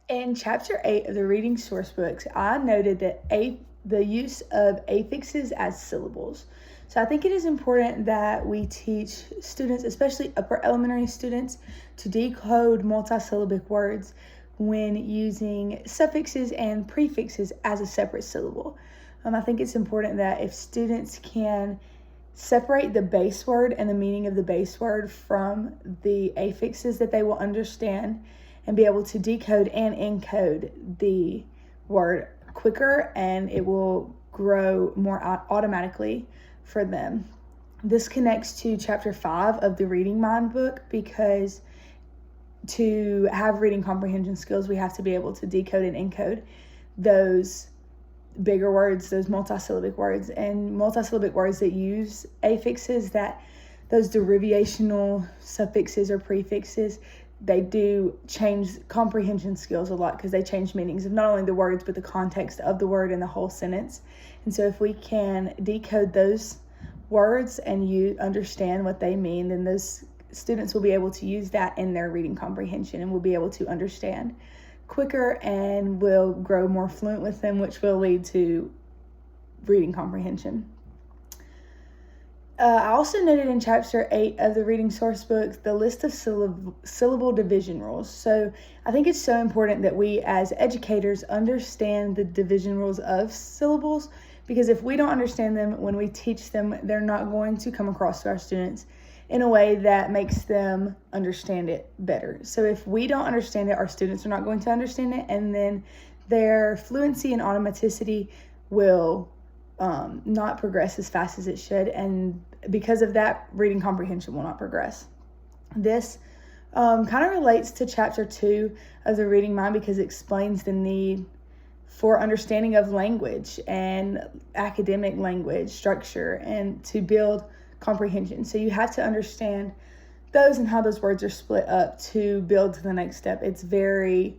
In Chapter 8 of the Reading Sourcebooks, I noted that the use of affixes as syllables. So I think it is important that we teach students, especially upper elementary students, to decode multisyllabic words when using suffixes and prefixes as a separate syllable. I think it's important that if students can separate the base word and the meaning of the base word from the affixes, that they will understand and be able to decode and encode the word quicker, and it will grow more automatically for them. This connects to Chapter 5 of the Reading Mind book, because to have reading comprehension skills, we have to be able to decode and encode those bigger words, those multisyllabic words, and multisyllabic words that use affixes, that those derivational suffixes or prefixes, they do change comprehension skills a lot, because they change meanings of not only the words but the context of the word and the whole sentence. And so if we can decode those words and you understand what they mean, then those students will be able to use that in their reading comprehension and will be able to understand quicker and will grow more fluent with them, which will lead to reading comprehension. I also noted in Chapter 8 of the Reading Sourcebook the list of syllable division rules. So I think it's so important that we as educators understand the division rules of syllables, because if we don't understand them when we teach them, they're not going to come across to our students in a way that makes them understand it better. So if we don't understand it, our students are not going to understand it, and then their fluency and automaticity will not progress as fast as it should, and because of that, reading comprehension will not progress. This kind of relates to Chapter 2 of the Reading Mind, because it explains the need for understanding of language and academic language structure and to build comprehension. So you have to understand those and how those words are split up to build to the next step. It's very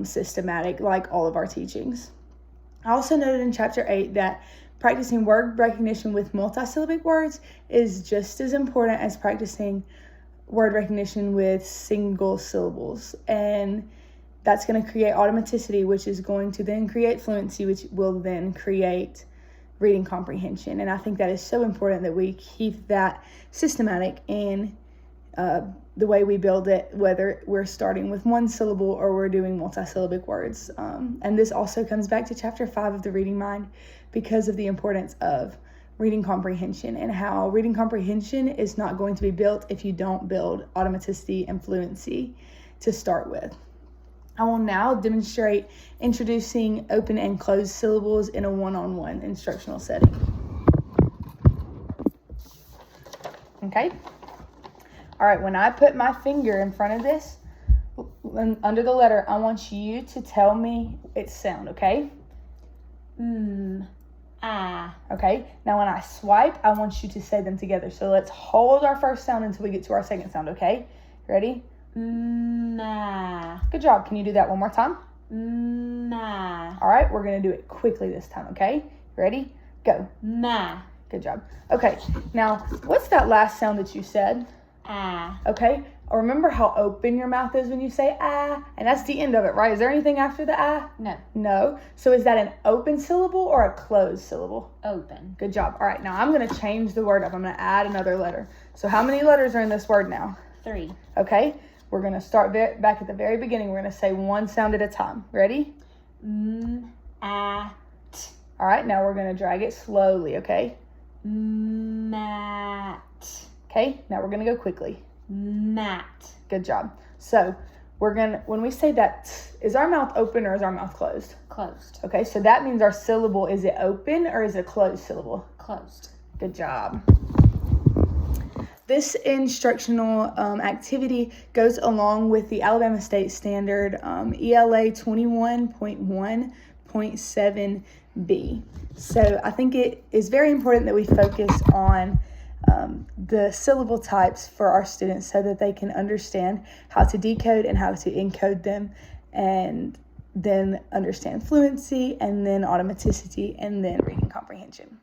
systematic, like all of our teachings. I also noted in Chapter 8 that practicing word recognition with multisyllabic words is just as important as practicing word recognition with single syllables. And that's going to create automaticity, which is going to then create fluency, which will then create reading comprehension. And I think that is so important that we keep that systematic in the way we build it, whether we're starting with one syllable or we're doing multisyllabic words. And this also comes back to Chapter 5 of the Reading Mind, because of the importance of reading comprehension and how reading comprehension is not going to be built if you don't build automaticity and fluency to start with. I will now demonstrate introducing open and closed syllables in a one-on-one instructional setting. Okay? All right, when I put my finger in front of this, under the letter, I want you to tell me its sound, okay? Ah. Okay, now when I swipe, I want you to say them together. So let's hold our first sound until we get to our second sound, okay? Ready? Nah. Good job. Can you do that one more time? Nah. All right, we're going to do it quickly this time, okay? Ready? Go. Nah. Good job. Okay, now what's that last sound that you said? Ah. Okay, remember how open your mouth is when you say ah? And that's the end of it, right? Is there anything after the ah? No. No. So is that an open syllable or a closed syllable? Open. Good job. All right, now I'm going to change the word up. I'm going to add another letter. So how many letters are in this word now? 3. Okay, we're going to start back at the very beginning. We're going to say one sound at a time. Ready? Ah, t. All right, now we're going to drag it slowly, okay? Mat. Okay, now we're going to go quickly. Mat. Good job. So when we say that, is our mouth open or is our mouth closed? Closed. Okay, so that means our syllable, is it open or is it a closed syllable? Closed. Good job. This instructional activity goes along with the Alabama State Standard ELA 21.1.7b. So I think it is very important that we focus on the syllable types for our students so that they can understand how to decode and how to encode them, and then understand fluency, and then automaticity, and then reading comprehension.